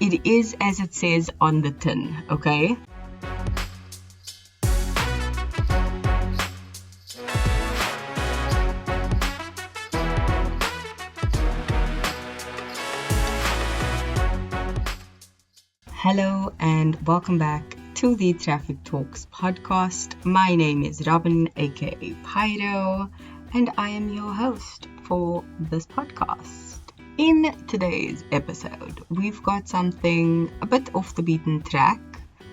It is as it says on the tin, okay? Hello and welcome back to the Traffic Talks podcast. My name is Robin, aka Pyro, and I am your host for this podcast. In today's episode, we've got something a bit off the beaten track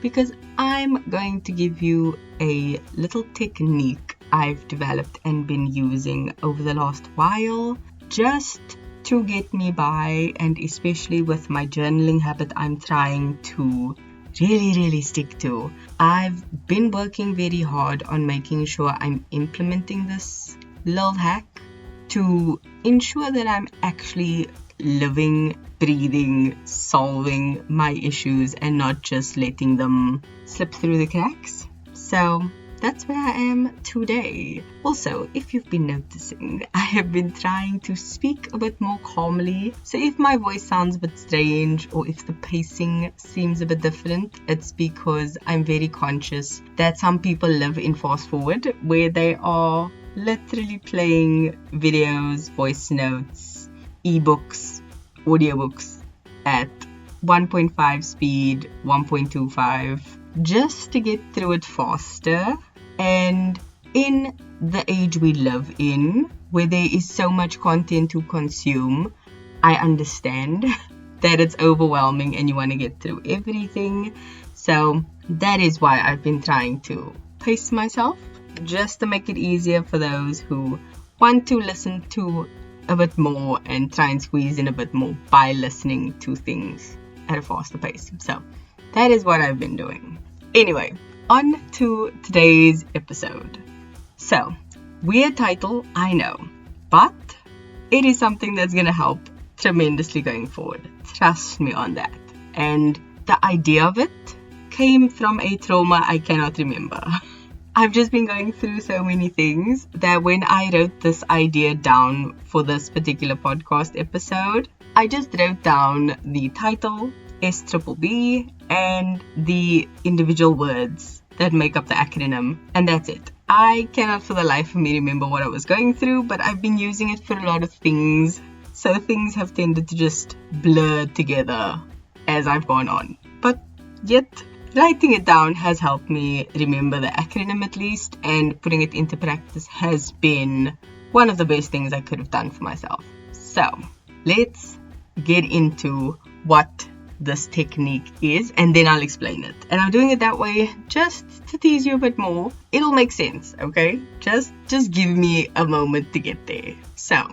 because I'm going to give you a little technique I've developed and been using over the last while just to get me by, and especially with my journaling habit I'm trying to really stick to. I've been working very hard on making sure I'm implementing this little hack to ensure that I'm actually living, breathing, solving my issues and not just letting them slip through the cracks. So that's where I am today. Also, if you've been noticing, I have been trying to speak a bit more calmly. So if my voice sounds a bit strange or if the pacing seems a bit different, it's because I'm very conscious that some people live in fast forward where they are literally playing videos, voice notes, ebooks, audiobooks at 1.5 speed, 1.25, just to get through it faster. And in the age we live in, where there is so much content to consume, I understand that it's overwhelming and you want to get through everything. So that is why I've been trying to pace myself, just to make it easier for those who want to listen to a bit more and try and squeeze in a bit more by listening to things at a faster pace. So that is what I've been doing. Anyway, on to today's episode. So, weird title, I know, but it is something that's going to help tremendously going forward. Trust me on that. And the idea of it came from a trauma I cannot remember. I've just been going through so many things that when I wrote this idea down for this particular podcast episode, I just wrote down the title, Sbbb, and the individual words that make up the acronym, and that's it. I cannot for the life of me remember what I was going through, but I've been using it for a lot of things, so things have tended to just blur together as I've gone on. But yet, writing it down has helped me remember the acronym at least, and putting it into practice has been one of the best things I could have done for myself. So, let's get into what this technique is, and then I'll explain it. And I'm doing it that way just to tease you a bit more. It'll make sense, okay? Just give me a moment to get there. So,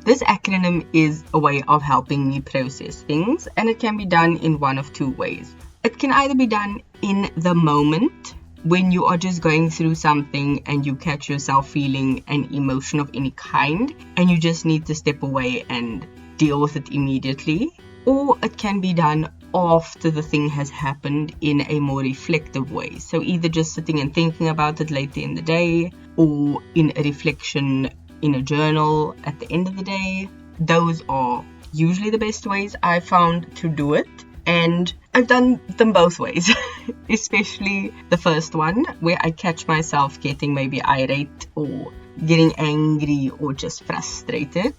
this acronym is a way of helping me process things, and it can be done in one of two ways. It can either be done in the moment, when you are just going through something and you catch yourself feeling an emotion of any kind, and you just need to step away and deal with it immediately. Or it can be done after the thing has happened in a more reflective way. So either just sitting and thinking about it later in the day, or in a reflection in a journal at the end of the day. Those are usually the best ways I found to do it. And I've done them both ways, especially the first one where I catch myself getting maybe irate or getting angry or just frustrated.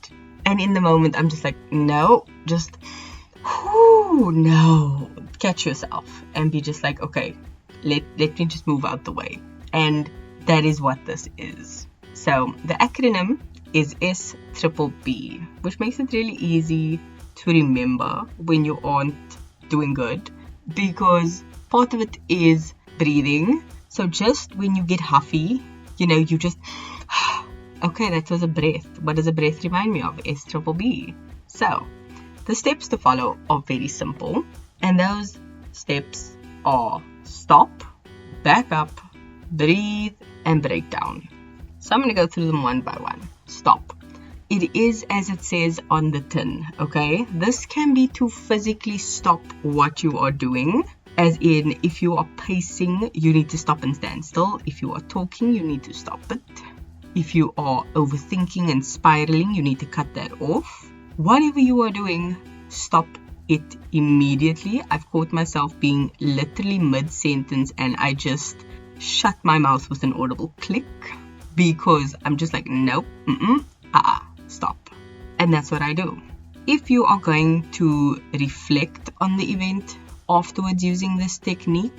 And in the moment, I'm just like, no, just... no, catch yourself and be just like, okay, let me just move out the way. And that is what this is. So the acronym is Sbbb, which makes it really easy to remember when you aren't doing good, because part of it is breathing. So just when you get huffy, you just okay, that was a breath. What does a breath remind me of? Sbbb. So the steps to follow are very simple, and those steps are stop, back up, breathe, and break down. So I'm going to go through them one by one. Stop. It is as it says on the tin, okay? This can be to physically stop what you are doing, as in if you are pacing, you need to stop and stand still. If you are talking, you need to stop it. If you are overthinking and spiraling, you need to cut that off. Whatever you are doing, stop it immediately. I've caught myself being literally mid-sentence and I just shut my mouth with an audible click because I'm just like, nope, stop. And that's what I do. If you are going to reflect on the event afterwards using this technique,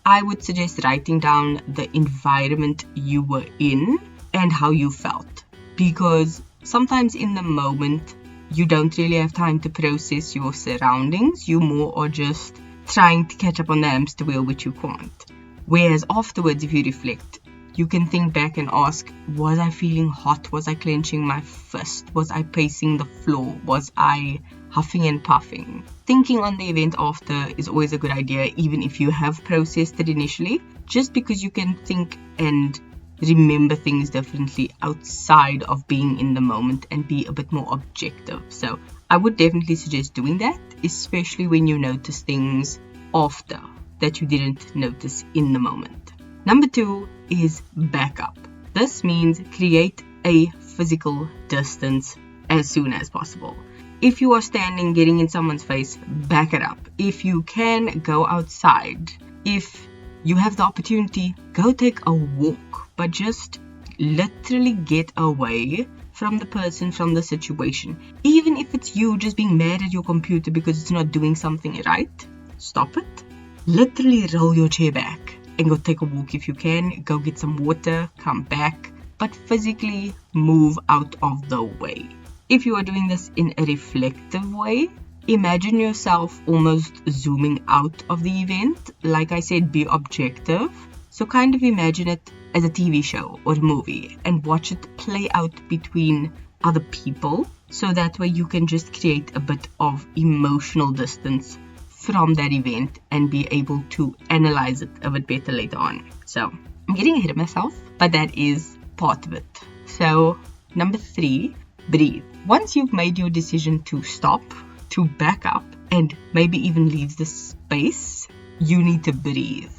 I would suggest writing down the environment you were in and how you felt. Because sometimes in the moment, you don't really have time to process your surroundings. You more are just trying to catch up on the hamster wheel, which you can't. Whereas afterwards, if you reflect, you can think back and ask, was I feeling hot? Was I clenching my fist? Was I pacing the floor? Was I huffing and puffing? Thinking on the event after is always a good idea, even if you have processed it initially, just because you can think and remember things differently outside of being in the moment and be a bit more objective. So I would definitely suggest doing that, especially when you notice things after that you didn't notice in the moment. Number 2 is backup. This means create a physical distance as soon as possible. If you are standing, getting in someone's face, back it up. If you can, go outside. If you have the opportunity, go take a walk, but just literally get away from the person, from the situation. Even if it's you just being mad at your computer because it's not doing something right, stop it. Literally roll your chair back and go take a walk if you can. Go get some water, come back, but physically move out of the way. If you are doing this in a reflective way, imagine yourself almost zooming out of the event. Like I said, be objective. So kind of imagine it as a TV show or a movie and watch it play out between other people. So that way you can just create a bit of emotional distance from that event and be able to analyze it a bit better later on. So I'm getting ahead of myself, but that is part of it. So number 3, breathe. Once you've made your decision to stop, to back up, and maybe even leave the space, you need to breathe.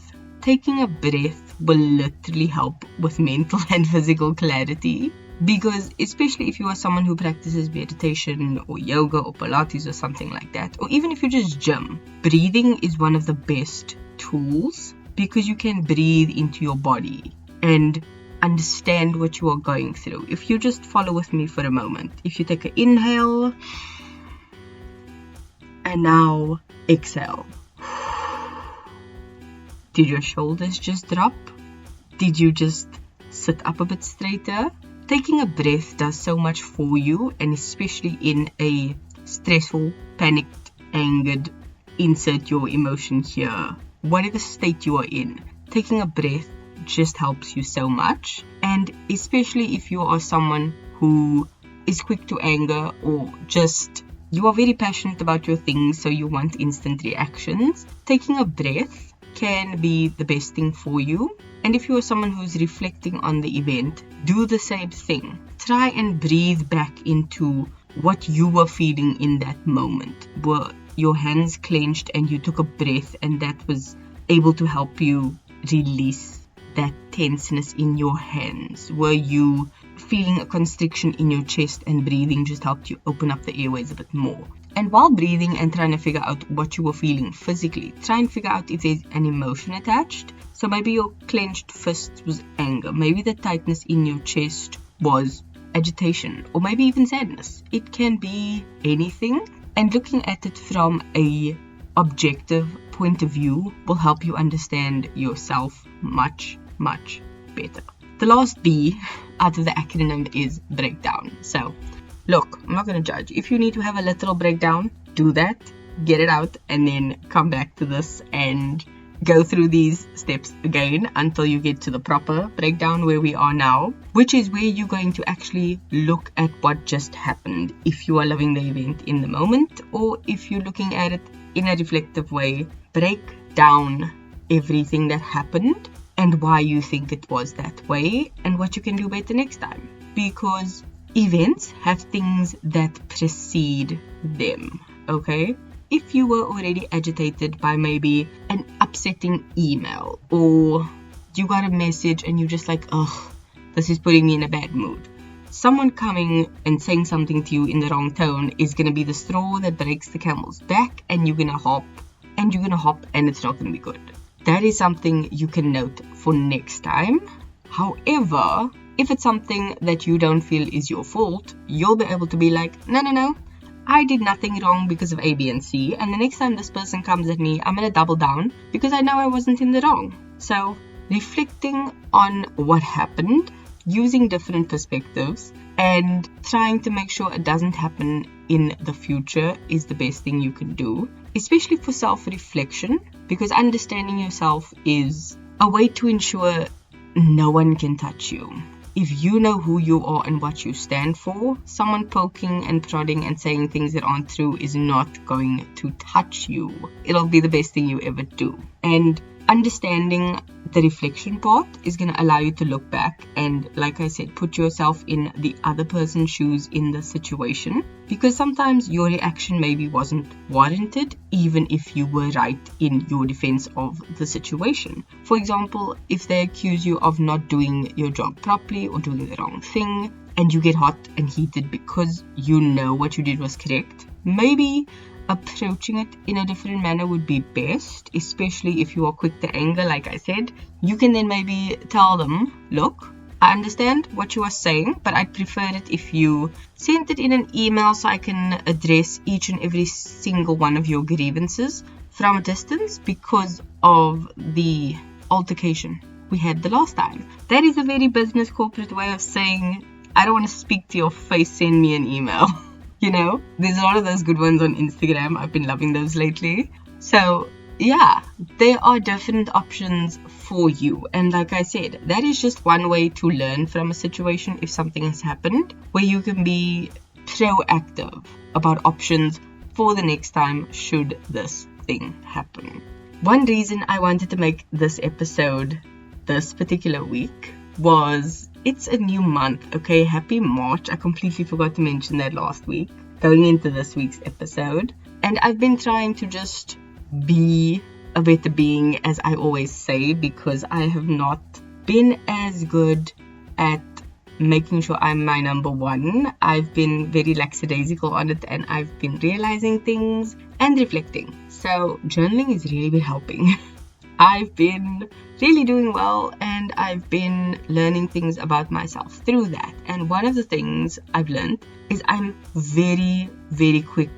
Taking a breath will literally help with mental and physical clarity, because especially if you are someone who practices meditation or yoga or Pilates or something like that, or even if you just gym, breathing is one of the best tools because you can breathe into your body and understand what you are going through. If you just follow with me for a moment, if you take an inhale and now exhale. Did your shoulders just drop? Did you just sit up a bit straighter? Taking a breath does so much for you, and especially in a stressful, panicked, angered, insert your emotion here, whatever state you are in, taking a breath just helps you so much. And especially if you are someone who is quick to anger, or just you are very passionate about your things, so you want instant reactions, taking a breath can be the best thing for you. And if you are someone who's reflecting on the event, do the same thing. Try and breathe back into what you were feeling in that moment. Were your hands clenched and you took a breath and that was able to help you release that tenseness in your hands? Were you feeling a constriction in your chest and breathing just helped you open up the airways a bit more? And while breathing and trying to figure out what you were feeling physically, try and figure out if there's an emotion attached. So maybe your clenched fist was anger. Maybe the tightness in your chest was agitation, or maybe even sadness. It can be anything. And looking at it from a objective point of view will help you understand yourself much, much better. The last B out of the acronym is breakdown. So look, I'm not going to judge. If you need to have a literal breakdown, do that, get it out, and then come back to this and go through these steps again until you get to the proper breakdown where we are now, which is where you're going to actually look at what just happened. If you are loving the event in the moment, or if you're looking at it in a reflective way, break down everything that happened and why you think it was that way and what you can do better next time. Because events have things that precede them, okay? If you were already agitated by maybe an upsetting email, or you got a message and you're just like, ugh, this is putting me in a bad mood, someone coming and saying something to you in the wrong tone is going to be the straw that breaks the camel's back, and you're going to hop and it's not going to be good. That is something you can note for next time. However, if it's something that you don't feel is your fault, you'll be able to be like, no, I did nothing wrong because of A, B, and C, and the next time this person comes at me, I'm going to double down because I know I wasn't in the wrong. So reflecting on what happened, using different perspectives, and trying to make sure it doesn't happen in the future is the best thing you can do, especially for self-reflection, because understanding yourself is a way to ensure no one can touch you. If you know who you are and what you stand for, someone poking and prodding and saying things that aren't true is not going to touch you. It'll be the best thing you ever do. And understanding the reflection part is going to allow you to look back and, like I said, put yourself in the other person's shoes in the situation, because sometimes your reaction maybe wasn't warranted, even if you were right in your defense of the situation. For example, if they accuse you of not doing your job properly or doing the wrong thing, and you get hot and heated because you know what you did was correct, maybe approaching it in a different manner would be best, especially if you are quick to anger. Like I said, you can then maybe tell them, look, I understand what you are saying, but I'd prefer it if you sent it in an email so I can address each and every single one of your grievances from a distance because of the altercation we had the last time. That is a very business corporate way of saying, I don't want to speak to your face, send me an email. You know, there's a lot of those good ones on Instagram. I've been loving those lately. So yeah, there are different options for you. And like I said, that is just one way to learn from a situation if something has happened, where you can be proactive about options for the next time should this thing happen. One reason I wanted to make this episode this particular week was it's a new month, okay? Happy March. I completely forgot to mention that last week, going into this week's episode. And I've been trying to just be a better being, as I always say, because I have not been as good at making sure I'm my number one. I've been very lackadaisical on it, and I've been realizing things and reflecting. So journaling has really been helping. I've been really doing well, and I've been learning things about myself through that. And one of the things I've learned is I'm very, very quick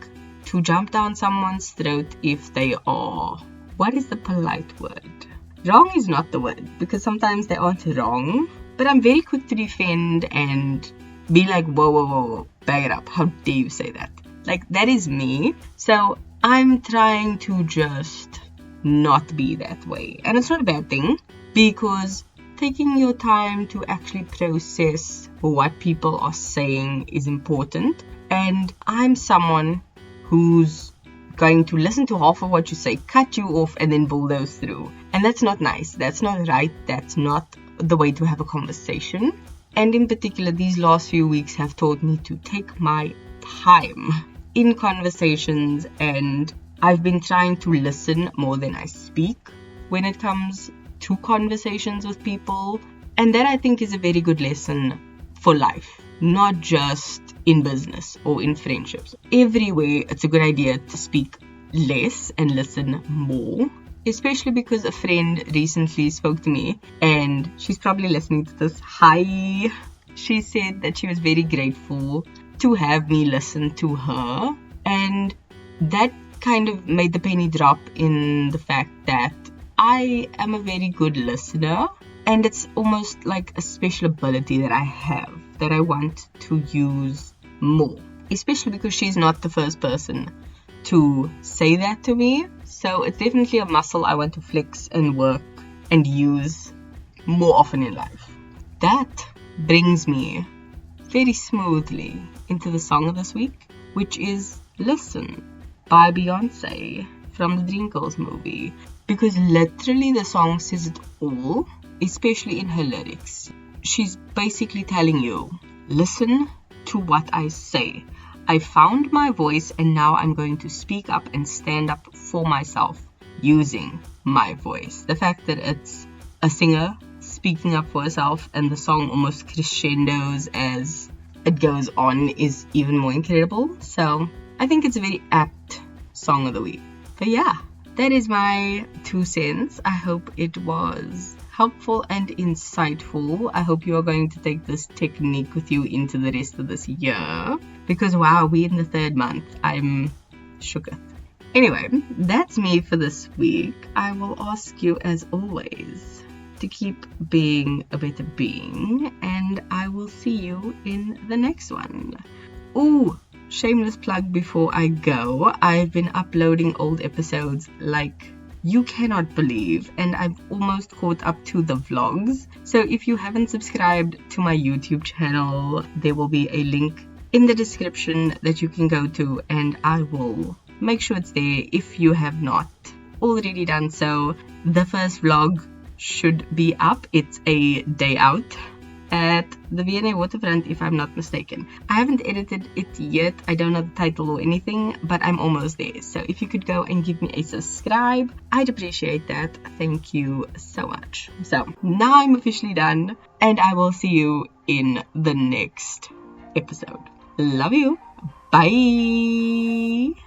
to jump down someone's throat if they are, what is the polite word? Wrong is not the word, because sometimes they aren't wrong, but I'm very quick to defend and be like, whoa, back it up. How dare you say that? Like, that is me. So I'm trying to just not be that way. And it's not a bad thing, because taking your time to actually process what people are saying is important. And I'm someone who's going to listen to half of what you say, cut you off, and then bulldoze through. And that's not nice. That's not right. That's not the way to have a conversation. And in particular, these last few weeks have taught me to take my time in conversations, and I've been trying to listen more than I speak when it comes to conversations with people. And that, I think, is a very good lesson for life, not just in business or in friendships. Everywhere, it's a good idea to speak less and listen more, especially because a friend recently spoke to me, and she's probably listening to this. Hi. She said that she was very grateful to have me listen to her, and that kind of made the penny drop in the fact that I am a very good listener, and it's almost like a special ability that I have that I want to use more, especially because she's not the first person to say that to me. So it's definitely a muscle I want to flex and work and use more often in life. That brings me very smoothly into the song of this week, which is Listen by Beyonce from the Dreamgirls movie, because literally the song says it all, especially in her lyrics. She's basically telling you, listen to what I say. I found my voice, and now I'm going to speak up and stand up for myself using my voice. The fact that it's a singer speaking up for herself, and the song almost crescendos as it goes on is even more incredible. So I think it's a very apt song of the week. But yeah, that is my 2 cents. I hope it was helpful and insightful. I hope you are going to take this technique with you into the rest of this year, because wow, we're in the 3rd month. I'm shooketh. Anyway, that's me for this week. I will ask you, as always, to keep being a better being, and I will see you in the next one. Ooh, shameless plug before I go. I've been uploading old episodes like you cannot believe, and I've almost caught up to the vlogs. So if you haven't subscribed to my YouTube channel, there will be a link in the description that you can go to, and I will make sure it's there if you have not already done so. The first vlog should be up. It's a day out at the V&A waterfront, if I'm not mistaken. I haven't edited it yet. I don't know the title or anything, but I'm almost there. So if you could go and give me a subscribe, I'd appreciate that. Thank you so much. So now I'm officially done, and I will see you in the next episode. Love you. Bye.